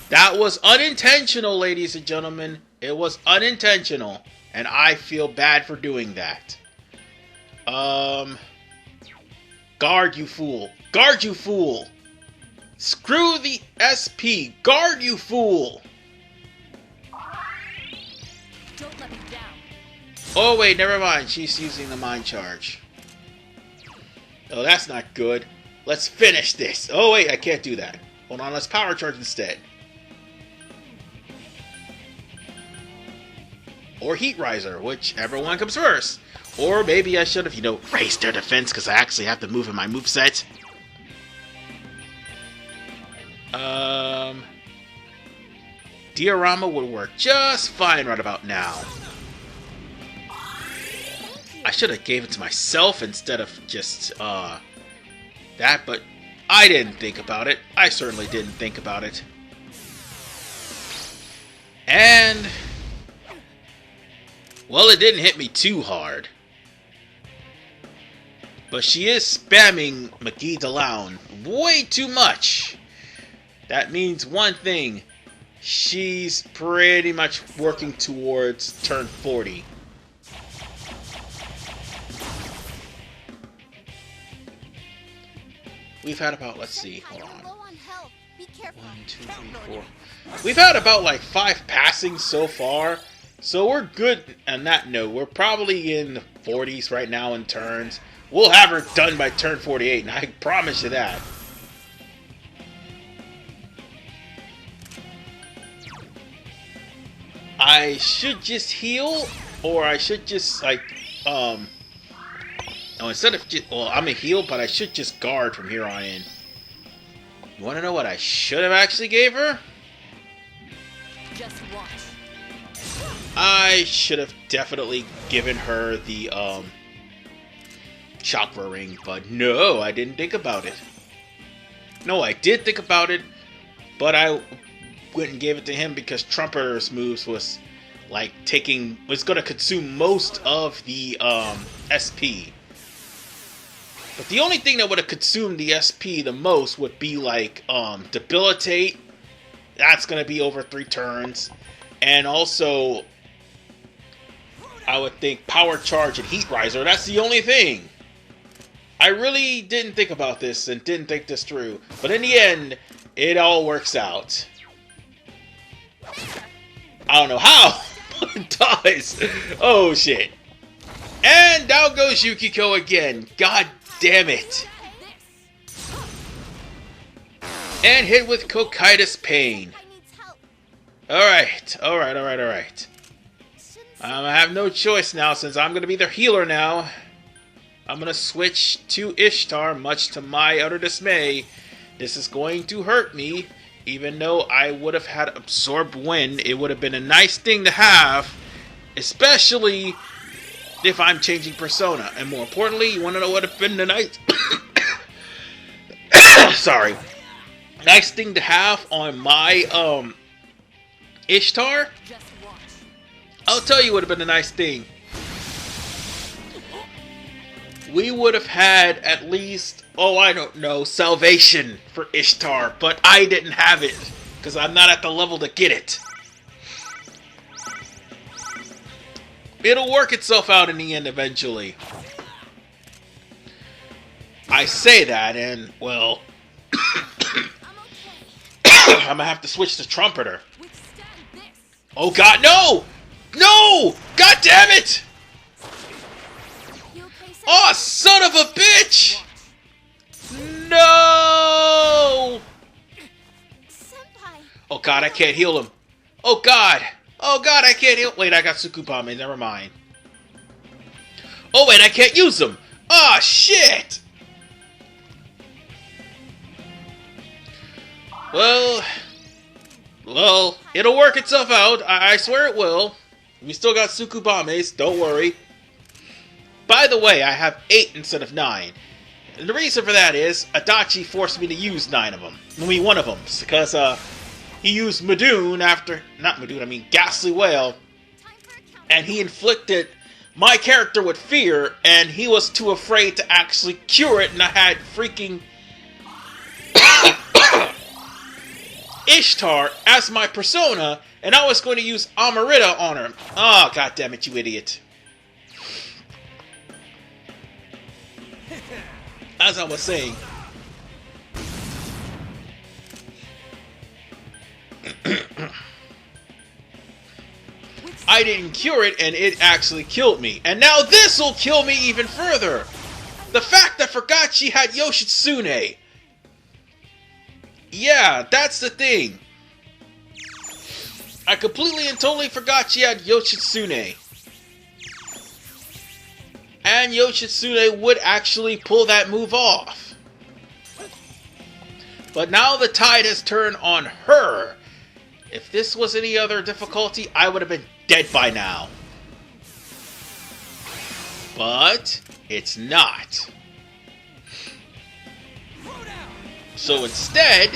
That was unintentional, ladies and gentlemen. It was unintentional. And I feel bad for doing that. Guard, you fool. Guard, you fool. Screw the SP. Guard, you fool. Don't let me down. Oh, wait, never mind. She's using the mind charge. Oh, that's not good. Let's finish this. Oh, wait, I can't do that. Hold on, let's power charge instead. Or Heat Riser, whichever one comes first. Or maybe I should have, raised their defense because I actually have to move in my moveset. Diorama would work just fine right about now. I should have gave it to myself instead of just, that, but I didn't think about it. I certainly didn't think about it. And, well, it didn't hit me too hard. But she is spamming McGee DeLown way too much. That means one thing. She's pretty much working towards turn 40. We've had about, let's see, hold on. 1, 2, 3, 4. We've had about like 5 passings so far. So we're good on that note. We're probably in the 40s right now in turns. We'll have her done by turn 48, and I promise you that. I should just heal, or I should just, like, no, instead of just, well, I'm a heal, but I should just guard from here on in. You want to know what I should have actually gave her? Just watch. I should have definitely given her the, chakra ring, but no, I didn't think about it. No, I did think about it, but I went and gave it to him because Trumpeter's moves was like was going to consume most of the SP. But the only thing that would have consumed the SP the most would be like Debilitate. That's going to be over 3 turns. And also, I would think Power Charge and Heat Riser. That's the only thing. I really didn't think about this and didn't think this through. But in the end, it all works out. I don't know how, but it does. Oh, shit. And down goes Yukiko again. God damn it. And hit with Cocytus Pain. Alright. I have no choice now since I'm going to be their healer now. I'm going to switch to Ishtar, much to my utter dismay. This is going to hurt me. Even though I would have had Absorb Wind, it would have been a nice thing to have. Especially if I'm changing Persona. And more importantly, you want to know what would have been the nice... Sorry. nice thing to have on my Ishtar. I'll tell you what would have been a nice thing. We would have had at least, I don't know, salvation for Ishtar, but I didn't have it because I'm not at the level to get it. It'll work itself out in the end eventually. I say that, and, well, I'm gonna have to switch to Trumpeter. Oh god, no! No! God damn it! Oh, son of a bitch! No! Oh god, I can't heal him. Oh god! Oh god, I can't heal. Wait, I got Tsukubame, never mind. Oh wait, I can't use them! Oh shit! Well, it'll work itself out. I swear it will. We still got Tsukubames, don't worry. By the way, I have 8 instead of 9. And the reason for that is, Adachi forced me to use 9 of them. I mean, 1 of them. Because, he used Madoon after... Not Madoon, I mean Ghastly Whale. And he inflicted my character with fear, and he was too afraid to actually cure it, and I had freaking... Ishtar as my persona, and I was going to use Amarita on her. Oh, god damn it, you idiot. As I was saying, I didn't cure it, and it actually killed me. And now this will kill me even further. The fact I forgot she had Yoshitsune. Yeah, that's the thing. I completely and totally forgot she had Yoshitsune. And Yoshitsune would actually pull that move off. But now the tide has turned on her. If this was any other difficulty, I would have been dead by now. But it's not. So instead,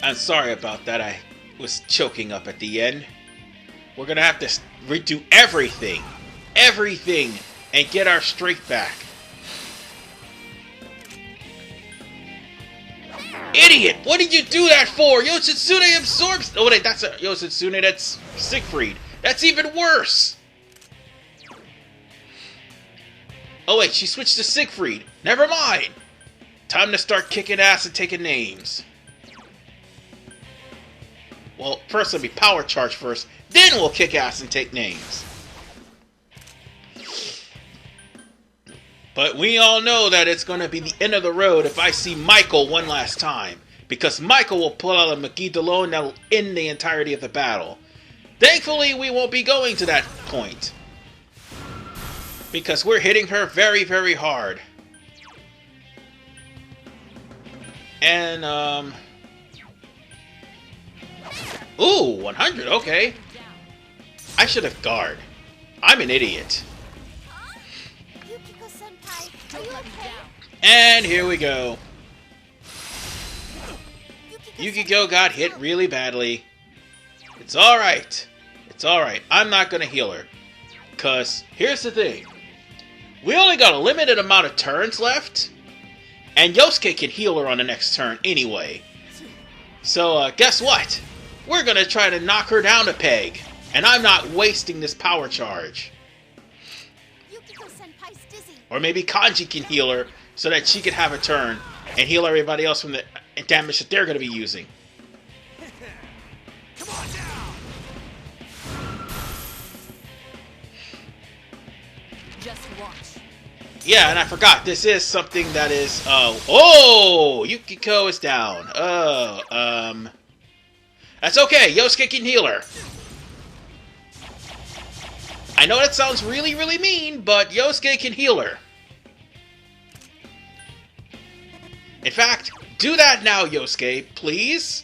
I'm sorry about that, I was choking up at the end. We're gonna have to redo everything, and get our strength back. Idiot! What did you do that for? Yoshitsune absorbs... Oh wait, that's a Yoshitsune, that's Siegfried. That's even worse! Oh wait, she switched to Siegfried. Never mind. Time to start kicking ass and taking names. Well, first let me power charge first. Then we'll kick ass and take names. But we all know that it's going to be the end of the road if I see Michael one last time. Because Michael will pull out a McGee Delone that will end the entirety of the battle. Thankfully, we won't be going to that point. Because we're hitting her very, very hard. And, ooh, 100, okay. I should have guard. I'm an idiot. And here we go. Yukiko got hit really badly. It's alright. It's alright. I'm not gonna heal her. Because, here's the thing. We only got a limited amount of turns left. And Yosuke can heal her on the next turn anyway. So, guess what? We're gonna try to knock her down a peg. And I'm not wasting this power charge. Or maybe Kanji can heal her so that she can have a turn and heal everybody else from the damage that they're going to be using. Come on down. Just watch. Yeah, and I forgot, this is something that is, oh, Yukiko is down. That's okay, Yosuke can heal her. I know that sounds really, really mean, but Yosuke can heal her. In fact, do that now, Yosuke, please.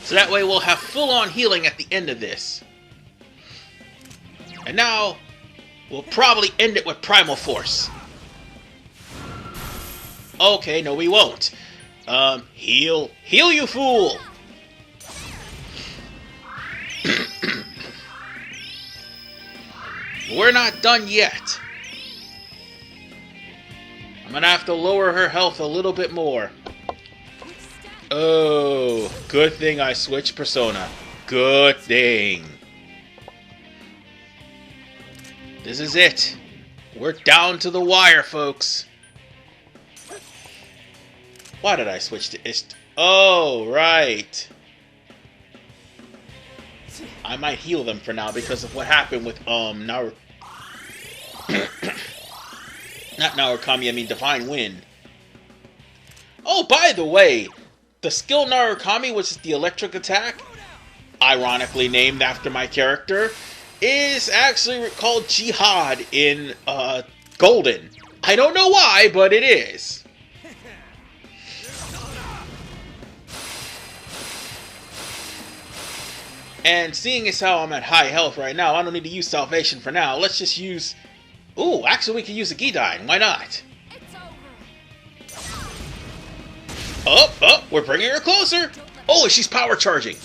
So that way we'll have full-on healing at the end of this. And now, We'll probably end it with Primal Force. Okay, no we won't. Heal you fool! We're not done yet. I'm gonna have to lower her health a little bit more. Oh, good thing I switched persona. Good thing. This is it. We're down to the wire, folks. Why did I switch to Ist? Oh, right. I might heal them for now because of what happened with, Not Narukami, I mean Divine Wind. Oh, by the way, the skill Narukami, which is the electric attack, ironically named after my character, is actually called Jihad in, Golden. I don't know why, but it is. And seeing as how I'm at high health right now, I don't need to use Salvation for now. Let's just use... Ooh, actually we can use a Gidine. Why not? Oh, we're bringing her closer. Oh, she's power charging.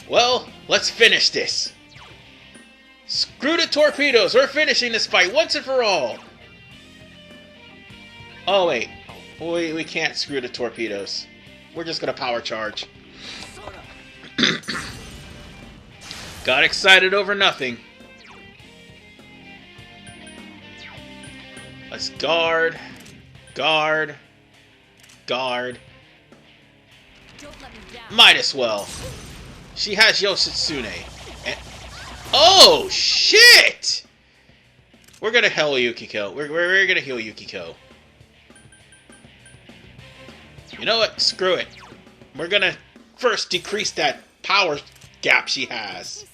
Well, let's finish this. Screw the torpedoes. We're finishing this fight once and for all. Oh, wait. We can't screw the torpedoes. We're just going to power charge. Got excited over nothing. Let's guard. Guard. Guard. Might as well. She has Yoshitsune. And oh, shit! We're gonna heal Yukiko. We're gonna heal Yukiko. You know what? Screw it. We're gonna first decrease that power gap she has.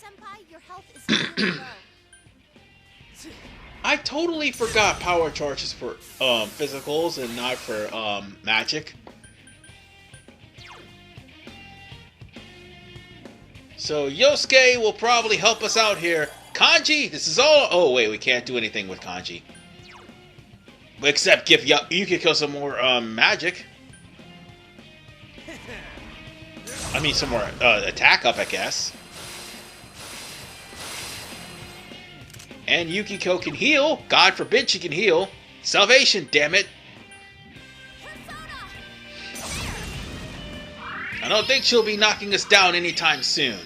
I totally forgot power charges for physicals and not for magic. So Yosuke will probably help us out here. Kanji, this is all... Oh wait, we can't do anything with Kanji. Except give Yukiko some more magic. I mean some more attack up, I guess. And Yukiko can heal. God forbid she can heal. Salvation, damn it. I don't think she'll be knocking us down anytime soon.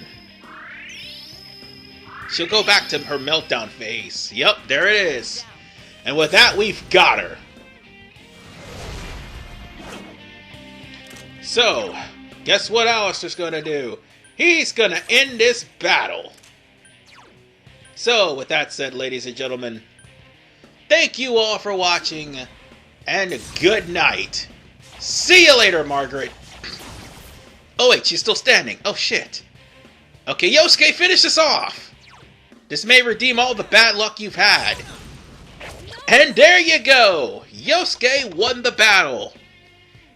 She'll go back to her meltdown phase. Yep, there it is. And with that, we've got her. So, guess what Alistair's gonna do? He's gonna end this battle. So, with that said, ladies and gentlemen, thank you all for watching, and good night. See you later, Margaret. Oh wait, she's still standing. Oh shit. Okay, Yosuke, finish this off. This may redeem all the bad luck you've had. And there you go. Yosuke won the battle.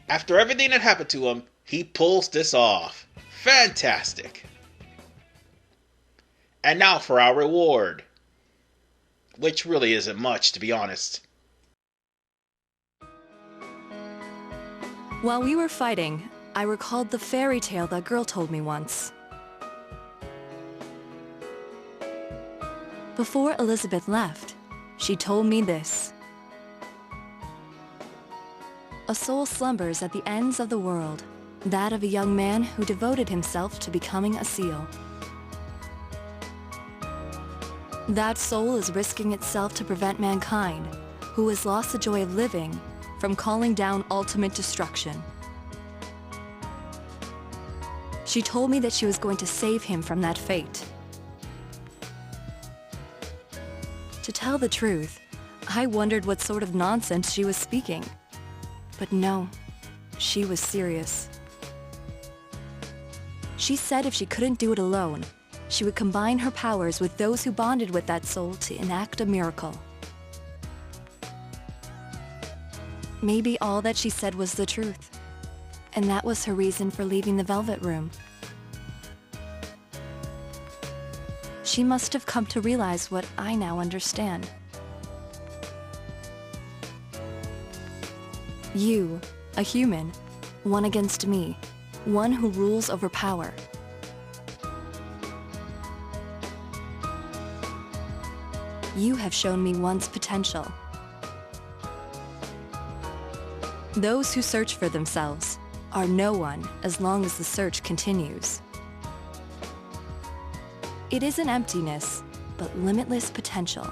After everything that happened to him, he pulls this off. Fantastic. And now for our reward. Which really isn't much, to be honest. While we were fighting, I recalled the fairy tale that girl told me once. Before Elizabeth left, she told me this. A soul slumbers at the ends of the world, that of a young man who devoted himself to becoming a seal. That soul is risking itself to prevent mankind, who has lost the joy of living, from calling down ultimate destruction. She told me that she was going to save him from that fate. To tell the truth, I wondered what sort of nonsense she was speaking. But no, she was serious. She said if she couldn't do it alone, she would combine her powers with those who bonded with that soul to enact a miracle. Maybe all that she said was the truth, and that was her reason for leaving the Velvet Room. She she must have come to realize what I now understand. You, a human, one against me, one who rules over power. You have shown me one's potential. Those who search for themselves are no one as long as the search continues. It isn't emptiness, but limitless potential.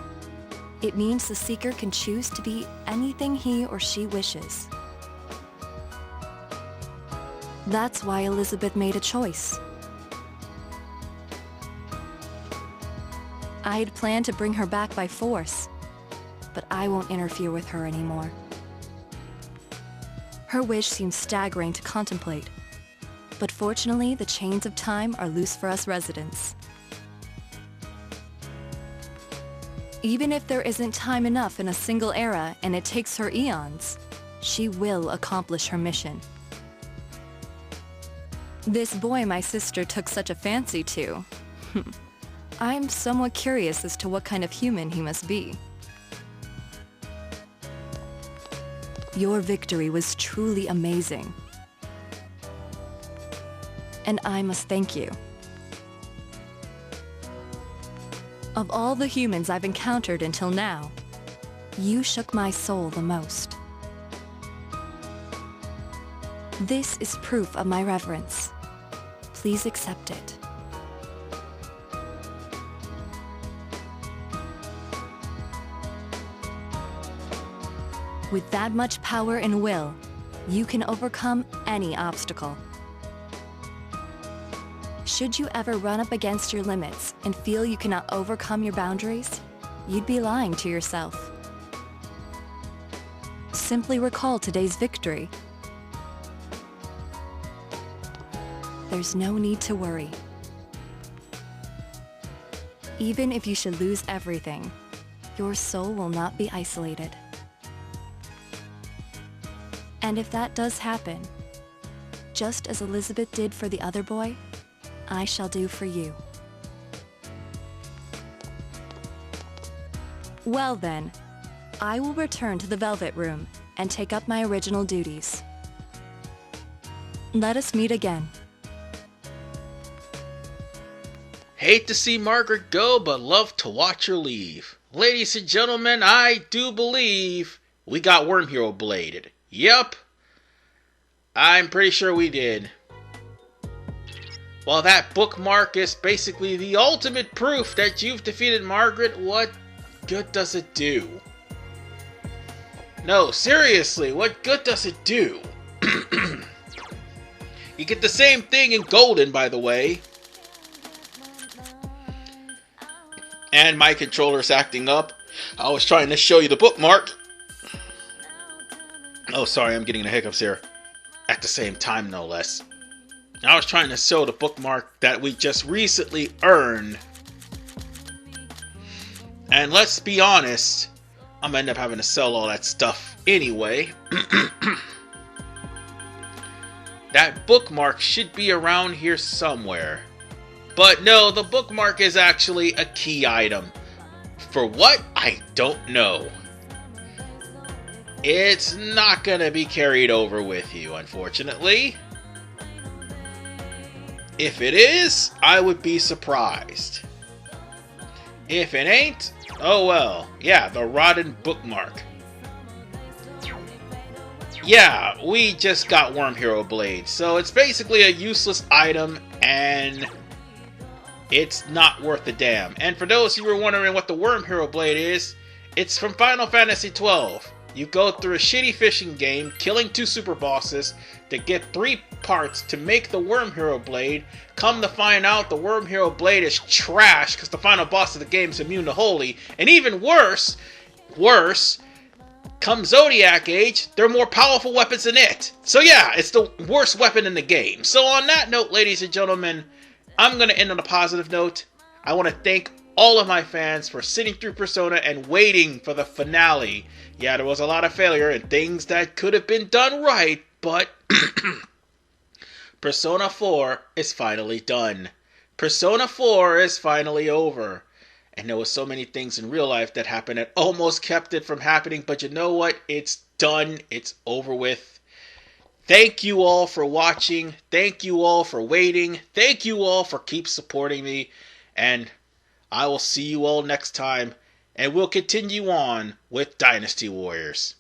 It means the seeker can choose to be anything he or she wishes. That's why Elizabeth made a choice. I had planned to bring her back by force, but I won't interfere with her anymore. Her wish seems staggering to contemplate, but fortunately the chains of time are loose for us residents. Even if there isn't time enough in a single era and it takes her eons, she will accomplish her mission. This boy my sister took such a fancy to. I'm somewhat curious as to what kind of human he must be. Your victory was truly amazing. And I must thank you. Of all the humans I've encountered until now, you shook my soul the most. This is proof of my reverence. Please accept it. With that much power and will, you can overcome any obstacle. Should you ever run up against your limits and feel you cannot overcome your boundaries, you'd be lying to yourself. Simply recall today's victory. There's no need to worry. Even if you should lose everything, your soul will not be isolated. And if that does happen, just as Elizabeth did for the other boy, I shall do for you. Well then, I will return to the Velvet Room and take up my original duties. Let us meet again. Hate to see Margaret go, but love to watch her leave. Ladies and gentlemen, I do believe we got Worm Hero bladed. Yep. I'm pretty sure we did. Well, that bookmark is basically the ultimate proof that you've defeated Margaret. What good does it do? No, seriously, what good does it do? You get the same thing in Golden, by the way. And my controller's acting up. I was trying to show you the bookmark. Oh, sorry, I'm getting the hiccups here. At the same time, no less. I was trying to show the bookmark that we just recently earned. And let's be honest, I'm gonna end up having to sell all that stuff anyway. That bookmark should be around here somewhere. But no, the bookmark is actually a key item. For what? I don't know. It's not gonna be carried over with you, unfortunately. If it is, I would be surprised. If it ain't, oh well. Yeah, the rotten bookmark. Yeah, we just got Worm Hero Blade, so it's basically a useless item, and it's not worth a damn. And for those who were wondering what the Worm Hero Blade is, it's from Final Fantasy XII. You go through a shitty fishing game, killing 2 super bosses to get 3 parts to make the Worm Hero Blade. Come to find out, the Worm Hero Blade is trash because the final boss of the game is immune to holy. And even worse, come Zodiac Age, there are more powerful weapons than it. So yeah, it's the worst weapon in the game. So on that note, ladies and gentlemen, I'm going to end on a positive note. I want to thank all of my fans for sitting through Persona and waiting for the finale. Yeah, there was a lot of failure and things that could have been done right, but Persona 4 is finally done. Persona 4 is finally over. And there was so many things in real life that happened that almost kept it from happening. But you know what? It's done. It's over with. Thank you all for watching. Thank you all for waiting. Thank you all for keep supporting me. And I will see you all next time. And we'll continue on with Dynasty Warriors.